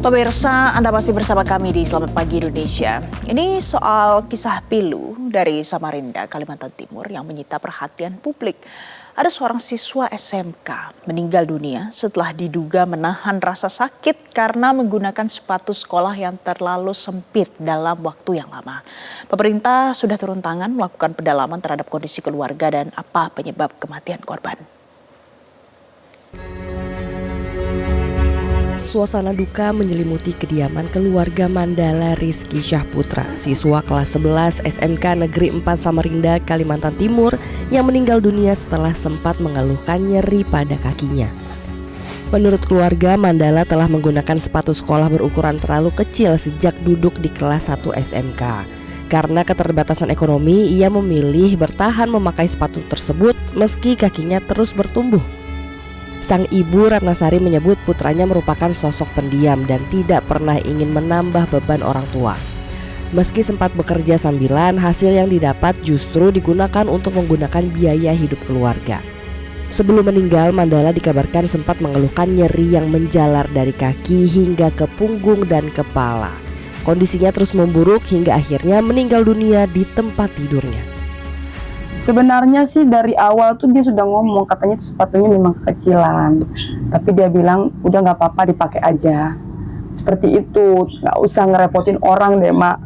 Pemirsa, Anda masih bersama kami di Selamat Pagi Indonesia. Ini soal kisah pilu dari Samarinda, Kalimantan Timur yang menyita perhatian publik. Ada seorang siswa SMK meninggal dunia setelah diduga menahan rasa sakit karena menggunakan sepatu sekolah yang terlalu sempit dalam waktu yang lama. Pemerintah sudah turun tangan melakukan pendalaman terhadap kondisi keluarga dan apa penyebab kematian korban. Suasana duka menyelimuti kediaman keluarga Mandala Rizky Syahputra, siswa kelas 11 SMK Negeri 4 Samarinda, Kalimantan Timur yang meninggal dunia setelah sempat mengeluhkan nyeri pada kakinya. Menurut keluarga, Mandala telah menggunakan sepatu sekolah berukuran terlalu kecil sejak duduk di kelas 1 SMK. Karena keterbatasan ekonomi, ia memilih bertahan memakai sepatu tersebut meski kakinya terus bertumbuh. Sang ibu Ratnasari menyebut putranya merupakan sosok pendiam dan tidak pernah ingin menambah beban orang tua. Meski sempat bekerja sambilan, hasil yang didapat justru digunakan untuk menggunakan biaya hidup keluarga. Sebelum meninggal, Mandala dikabarkan sempat mengeluhkan nyeri yang menjalar dari kaki hingga ke punggung dan kepala. Kondisinya terus memburuk hingga akhirnya meninggal dunia di tempat tidurnya. Sebenarnya sih dari awal tuh dia sudah ngomong katanya sepatunya memang kekecilan, tapi dia bilang udah nggak apa-apa dipakai aja. Seperti itu, nggak usah ngerepotin orang deh mak,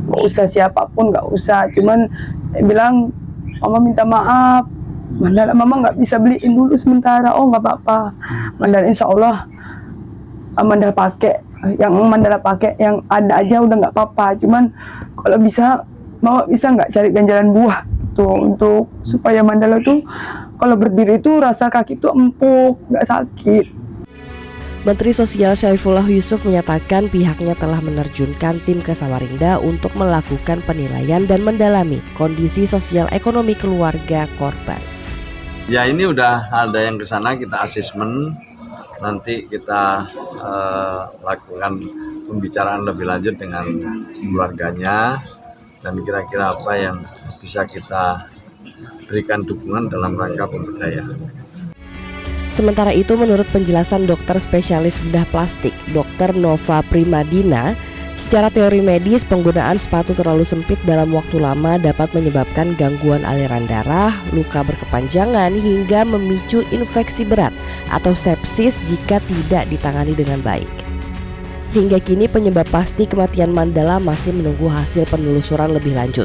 nggak usah siapapun, nggak usah. Cuman saya bilang mama minta maaf, Mandala mama nggak bisa beliin dulu sementara. Oh nggak apa-apa, Mandala insya Allah Mandala pakai yang ada aja udah nggak apa-apa. Cuman kalau bisa mama bisa nggak cari ganjalan buah untuk supaya Mandala tuh kalau berdiri tuh rasa kaki tuh empuk, nggak sakit. Menteri Sosial Syaifullah Yusuf menyatakan pihaknya telah menerjunkan tim ke Samarinda untuk melakukan penilaian dan mendalami kondisi sosial ekonomi keluarga korban. Ya ini udah ada yang ke sana, kita asesmen, nanti kita lakukan pembicaraan lebih lanjut dengan keluarganya. Dan kira-kira apa yang bisa kita berikan dukungan dalam rangka pemberdayaan. Sementara itu, menurut penjelasan dokter spesialis bedah plastik, Dr. Nova Primadina, secara teori medis penggunaan sepatu terlalu sempit dalam waktu lama dapat menyebabkan gangguan aliran darah, luka berkepanjangan hingga memicu infeksi berat atau sepsis jika tidak ditangani dengan baik. Hingga kini penyebab pasti kematian Mandala masih menunggu hasil penelusuran lebih lanjut.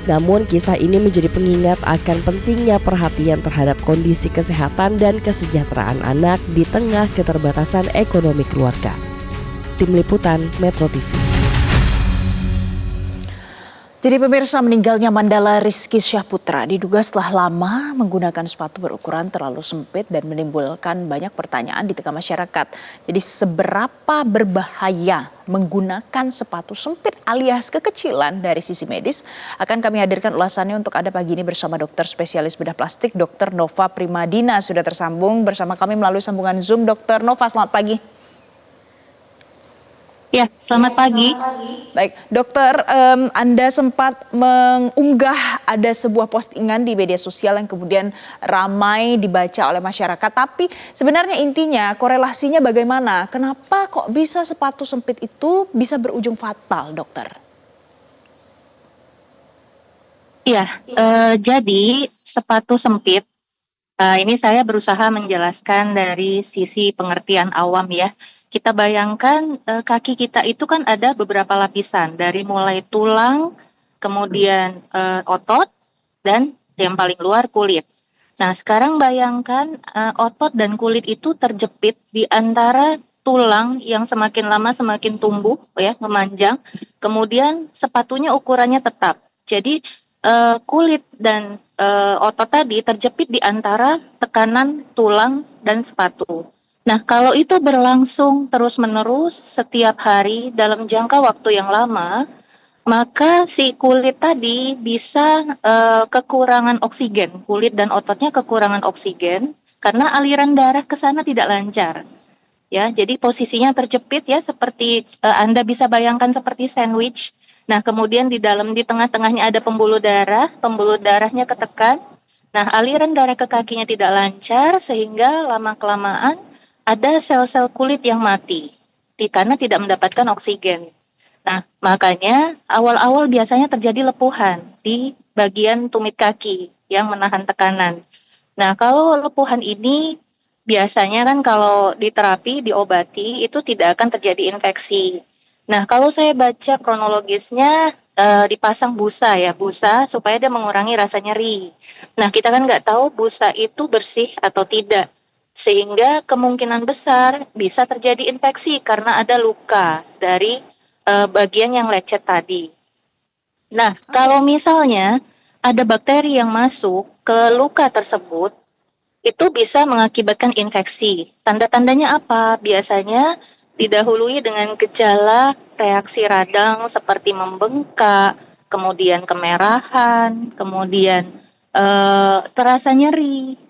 Namun kisah ini menjadi pengingat akan pentingnya perhatian terhadap kondisi kesehatan dan kesejahteraan anak di tengah keterbatasan ekonomi keluarga. Tim Liputan Metro TV. Jadi pemirsa, meninggalnya Mandala Rizky Syahputra diduga setelah lama menggunakan sepatu berukuran terlalu sempit dan menimbulkan banyak pertanyaan di tengah masyarakat. Jadi seberapa berbahaya menggunakan sepatu sempit alias kekecilan dari sisi medis? Akan kami hadirkan ulasannya untuk Anda pagi ini bersama dokter spesialis bedah plastik Dr. Nova Primadina. Sudah tersambung bersama kami melalui sambungan Zoom. Dr. Nova, selamat pagi. Ya, selamat pagi. Baik, dokter, Anda sempat mengunggah ada sebuah postingan di media sosial yang kemudian ramai dibaca oleh masyarakat. Tapi sebenarnya intinya korelasinya bagaimana? Kenapa kok bisa sepatu sempit itu bisa berujung fatal, dokter? Ya, jadi sepatu sempit, ini saya berusaha menjelaskan dari sisi pengertian awam ya. Kita bayangkan kaki kita itu kan ada beberapa lapisan, dari mulai tulang, kemudian otot, dan yang paling luar kulit. Nah sekarang bayangkan otot dan kulit itu terjepit di antara tulang yang semakin lama semakin tumbuh ya, memanjang, kemudian sepatunya ukurannya tetap. Jadi kulit dan otot tadi terjepit di antara tekanan tulang dan sepatu. Nah, kalau itu berlangsung terus-menerus setiap hari dalam jangka waktu yang lama, maka si kulit tadi bisa kekurangan oksigen. Kulit dan ototnya kekurangan oksigen karena aliran darah ke sana tidak lancar. Ya, jadi posisinya terjepit ya, seperti Anda bisa bayangkan seperti sandwich. Nah, kemudian di tengah-tengahnya ada pembuluh darahnya ketekan. Nah, aliran darah ke kakinya tidak lancar sehingga lama-kelamaan ada sel-sel kulit yang mati. karena tidak mendapatkan oksigen. Nah, makanya awal-awal biasanya terjadi lepuhan di bagian tumit kaki yang menahan tekanan. Nah, kalau lepuhan ini biasanya kan kalau diterapi, diobati, itu tidak akan terjadi infeksi. Nah, kalau saya baca kronologisnya, dipasang busa ya, busa supaya dia mengurangi rasa nyeri. Nah, kita kan nggak tahu busa itu bersih atau tidak, sehingga kemungkinan besar bisa terjadi infeksi karena ada luka dari bagian yang lecet tadi. Nah, kalau misalnya ada bakteri yang masuk ke luka tersebut, itu bisa mengakibatkan infeksi. Tanda-tandanya apa? Biasanya didahului dengan gejala reaksi radang seperti membengkak, kemudian kemerahan, kemudian terasa nyeri.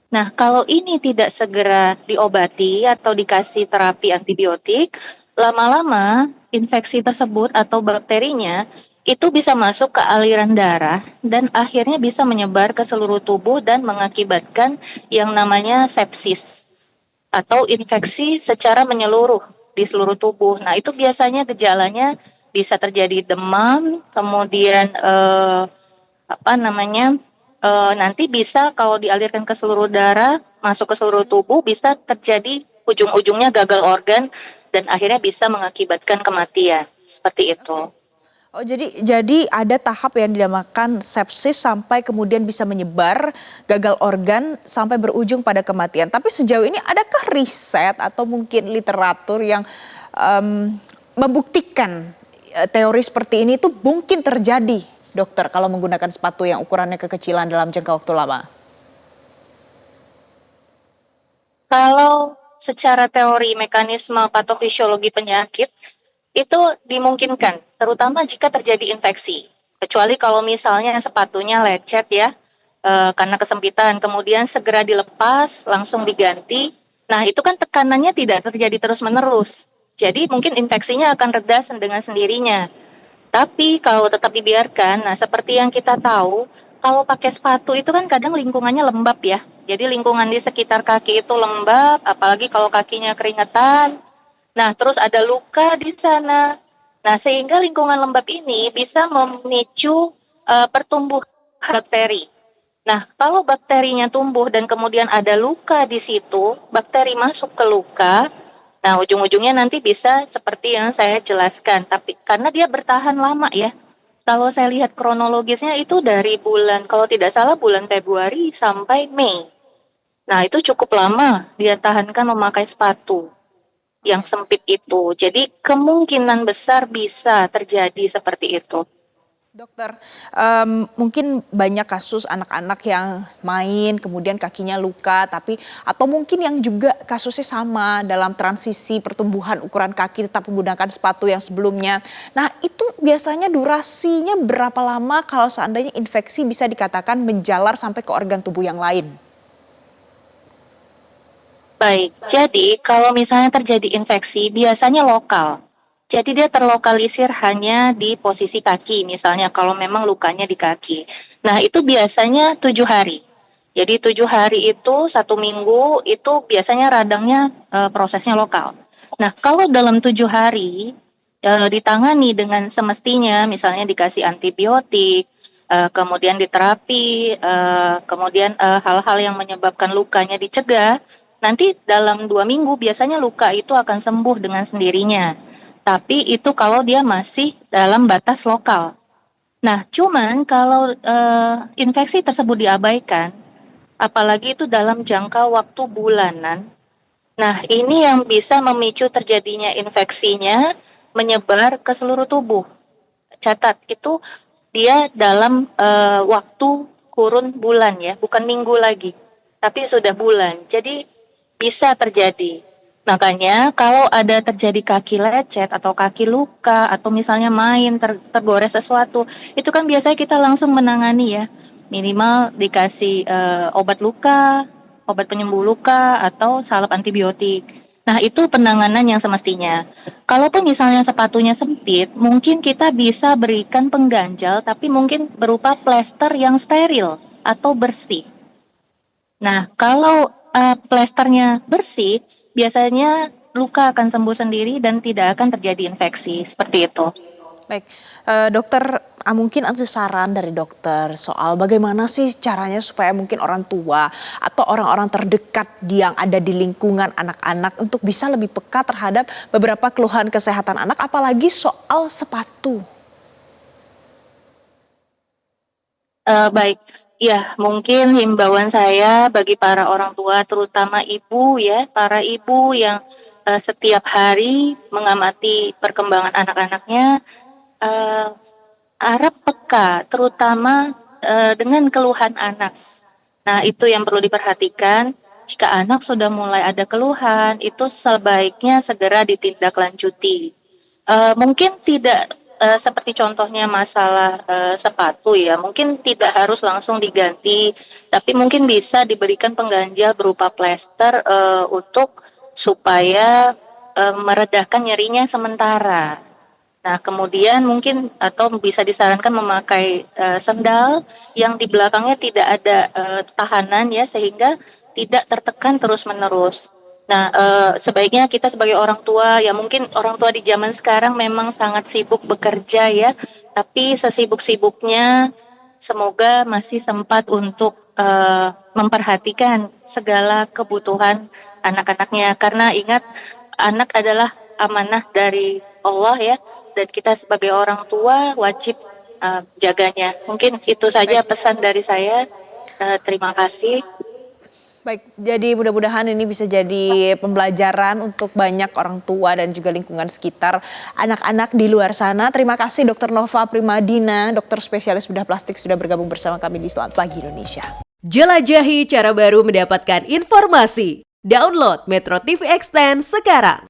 Nah, kalau ini tidak segera diobati atau dikasih terapi antibiotik, lama-lama infeksi tersebut atau bakterinya itu bisa masuk ke aliran darah dan akhirnya bisa menyebar ke seluruh tubuh dan mengakibatkan yang namanya sepsis atau infeksi secara menyeluruh di seluruh tubuh. Nah, itu biasanya gejalanya bisa terjadi demam, kemudian nanti bisa kalau dialirkan ke seluruh darah, masuk ke seluruh tubuh, bisa terjadi ujung-ujungnya gagal organ dan akhirnya bisa mengakibatkan kematian. Seperti itu. Oh, jadi ada tahap yang dinamakan sepsis sampai kemudian bisa menyebar, gagal organ sampai berujung pada kematian. Tapi sejauh ini adakah riset atau mungkin literatur yang membuktikan teori seperti ini itu mungkin terjadi, dokter, kalau menggunakan sepatu yang ukurannya kekecilan dalam jangka waktu lama? Kalau secara teori mekanisme patofisiologi penyakit, itu dimungkinkan, terutama jika terjadi infeksi. Kecuali kalau misalnya sepatunya lecet ya, karena kesempitan, kemudian segera dilepas, langsung diganti. Nah, itu kan tekanannya tidak terjadi terus-menerus. Jadi mungkin infeksinya akan reda dengan sendirinya. Tapi kalau tetap dibiarkan, nah seperti yang kita tahu, kalau pakai sepatu itu kan kadang lingkungannya lembab ya. Jadi lingkungan di sekitar kaki itu lembab, apalagi kalau kakinya keringetan. Nah, terus ada luka di sana. Nah, sehingga lingkungan lembab ini bisa memicu pertumbuhan bakteri. Nah, kalau bakterinya tumbuh dan kemudian ada luka di situ, bakteri masuk ke luka, nah ujung-ujungnya nanti bisa seperti yang saya jelaskan. Tapi karena dia bertahan lama ya, kalau saya lihat kronologisnya itu dari bulan, kalau tidak salah bulan Februari sampai Mei. Nah, itu cukup lama dia tahankan memakai sepatu yang sempit itu. Jadi kemungkinan besar bisa terjadi seperti itu. Dokter, mungkin banyak kasus anak-anak yang main kemudian kakinya luka, tapi atau mungkin yang juga kasusnya sama dalam transisi pertumbuhan ukuran kaki tetap menggunakan sepatu yang sebelumnya. Nah, itu biasanya durasinya berapa lama kalau seandainya infeksi bisa dikatakan menjalar sampai ke organ tubuh yang lain? Baik, jadi kalau misalnya terjadi infeksi biasanya lokal. Jadi dia terlokalisir hanya di posisi kaki, misalnya kalau memang lukanya di kaki. Nah, itu biasanya 7 hari. Jadi 7 hari itu 1 minggu itu biasanya radangnya prosesnya lokal. Nah, kalau dalam 7 hari ditangani dengan semestinya, misalnya dikasih antibiotik, kemudian diterapi, kemudian hal-hal yang menyebabkan lukanya dicegah, nanti dalam 2 minggu biasanya luka itu akan sembuh dengan sendirinya. Tapi itu kalau dia masih dalam batas lokal. Nah, cuman kalau infeksi tersebut diabaikan, apalagi itu dalam jangka waktu bulanan, nah ini yang bisa memicu terjadinya infeksinya menyebar ke seluruh tubuh. Catat, itu dia dalam waktu kurun bulan ya, bukan minggu lagi, tapi sudah bulan. Jadi bisa terjadi. Makanya kalau ada terjadi kaki lecet atau kaki luka atau misalnya main tergores sesuatu, itu kan biasanya kita langsung menangani ya. Minimal dikasih obat luka, obat penyembuh luka atau salep antibiotik. Nah, itu penanganan yang semestinya. Kalaupun misalnya sepatunya sempit, mungkin kita bisa berikan pengganjal tapi mungkin berupa plester yang steril atau bersih. Nah, kalau plesternya bersih, biasanya luka akan sembuh sendiri dan tidak akan terjadi infeksi, seperti itu. Baik, dokter, mungkin ada saran dari dokter soal bagaimana sih caranya supaya mungkin orang tua atau orang-orang terdekat yang ada di lingkungan anak-anak untuk bisa lebih peka terhadap beberapa keluhan kesehatan anak, apalagi soal sepatu. Baik, ya mungkin himbauan saya bagi para orang tua, terutama ibu ya, para ibu yang setiap hari mengamati perkembangan anak-anaknya, eh, harap peka, terutama dengan keluhan anak. Nah, itu yang perlu diperhatikan. Jika anak sudah mulai ada keluhan, itu sebaiknya segera ditindaklanjuti. Mungkin tidak seperti contohnya masalah sepatu ya, mungkin tidak harus langsung diganti, tapi mungkin bisa diberikan pengganjal berupa plester untuk supaya meredakan nyerinya sementara. Nah, kemudian mungkin atau bisa disarankan memakai sendal yang di belakangnya tidak ada tahanan ya, sehingga tidak tertekan terus-menerus. Nah, sebaiknya kita sebagai orang tua, ya mungkin orang tua di zaman sekarang memang sangat sibuk bekerja ya, tapi sesibuk-sibuknya semoga masih sempat untuk memperhatikan segala kebutuhan anak-anaknya. Karena ingat, anak adalah amanah dari Allah ya, dan kita sebagai orang tua wajib jaganya. Mungkin itu saja pesan dari saya. Terima kasih. Baik, jadi mudah-mudahan ini bisa jadi pembelajaran untuk banyak orang tua dan juga lingkungan sekitar anak-anak di luar sana. Terima kasih Dr. Nova Primadina, dokter spesialis bedah plastik sudah bergabung bersama kami di Selamat Pagi Indonesia. Jelajahi cara baru mendapatkan informasi. Download Metro TV Extend sekarang.